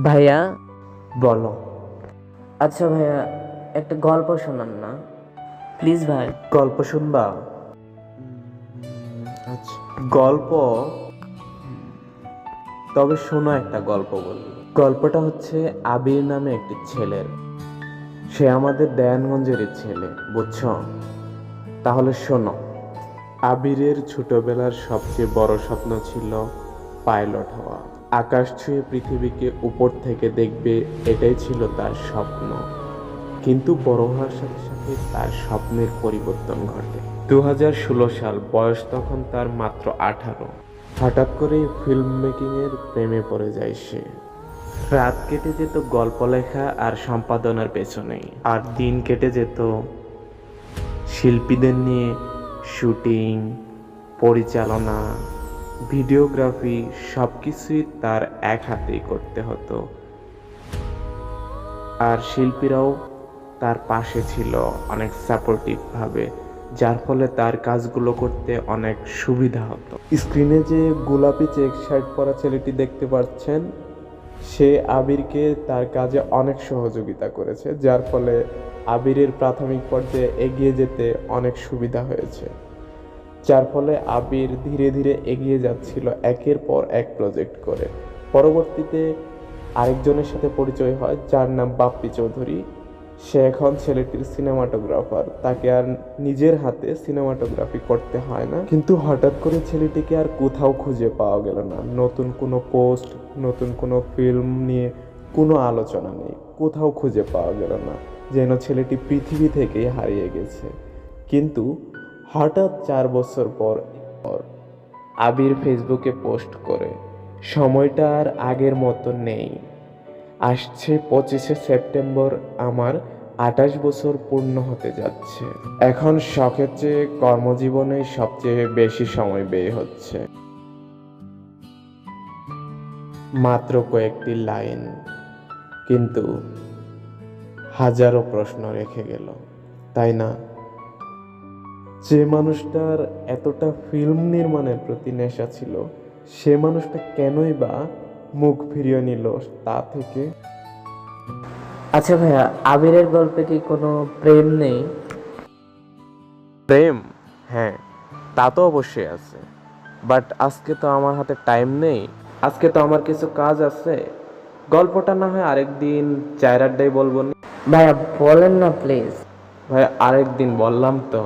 ভাইয়া, বলো। আচ্ছা ভাইয়া, একটা গল্প শোনান না প্লিজ ভাই। গল্প শুনবা? আচ্ছা, গল্প। তবে শোনো, একটা গল্প বলি। গল্পটা হচ্ছে আবির নামে একটি ছেলের। সে আমাদের দেয়ানগঞ্জেরই ছেলে, বুঝছো? তাহলে শোনো। আবিরের ছোটবেলার সবচেয়ে বড় স্বপ্ন ছিল পাইলট হওয়া। আকাশ ছুঁয়ে পৃথিবীকে উপর থেকে দেখবে, এটাই ছিল তার স্বপ্ন। কিন্তু বড় হওয়ার সাথে সাথে তার স্বপ্নের পরিবর্তন ঘটে। 2016 সাল, বয়স তখন তার মাত্র 18। হঠাৎ করেই ফিল্ম মেকিংয়ের প্রেমে পড়ে যায় সে। রাত কেটে যেত গল্প লেখা আর সম্পাদনার পেছনেই, আর দিন কেটে যেত শিল্পীদের নিয়ে শুটিং, পরিচালনা, ভিডিওগ্রাফি, সব কিছুই তার এক হাতেই করতে হতো। আর শিল্পীরাও তার পাশে ছিল অনেক সাপোর্টিভ ভাবে, যার ফলে তার কাজগুলো করতে অনেক সুবিধা হতো। স্ক্রিনে যে গোলাপি চেক শার্ট পরা ছেলেটি দেখতে পাচ্ছেন, সে আবিরকে তার কাজে অনেক সহযোগিতা করেছে, যার ফলে আবিরের প্রাথমিক পর্যায়ে এগিয়ে যেতে অনেক সুবিধা হয়েছে। যার ফলে আবির ধীরে ধীরে এগিয়ে যাচ্ছিল একের পর এক প্রজেক্ট করে। পরবর্তীতে আরেকজনের সাথে পরিচয় হয়, যার নাম বাপ্পি চৌধুরী। সে এখন ছেলেটির সিনেমাটোগ্রাফার। তাকে আর নিজের হাতে সিনেমাটোগ্রাফি করতে হয় না। কিন্তু হঠাৎ করে ছেলেটিকে আর কোথাও খুঁজে পাওয়া গেল না। নতুন কোনো পোস্ট, নতুন কোনো ফিল্ম নিয়ে কোনো আলোচনা নেই, কোথাও খুঁজে পাওয়া গেল না, যেন ছেলেটি পৃথিবী থেকেই হারিয়ে গেছে। কিন্তু হঠাৎ 4 বছর পর আবির ফেসবুকে পোস্ট করে, সময়টা আর আগের মতো নেই। আসছে 25শে সেপ্টেম্বর, আমার 28 বছর পূর্ণ হতে যাচ্ছে। এখন শখের চেয়ে কর্মজীবনে সবচেয়ে বেশি সময় ব্যয় হচ্ছে। মাত্র কয়েকটি লাইন, কিন্তু হাজারো প্রশ্ন রেখে গেল, তাই না? যে মানুষটার এতটা ফিল্ম নির্মাণের প্রতি নেশা ছিল, সে মানুষটা কেনই বা মুখ ফিরিয়ে নিল তা থেকে? আচ্ছা ভাইয়া, আবিরের গল্পে কি কোনো প্রেম নেই? প্রেম? হ্যাঁ, তা তো অবশ্যই আছে, বাট আজকে তো আমার হাতে টাইম নেই। আজকে তো আমার কিছু কাজ আছে। গল্পটা না হয় আরেকদিন চায়ের আড্ডায় বলবো নি? ভাইয়া বলেন না প্লিজ। ভাই, আরেকদিন বললাম তো।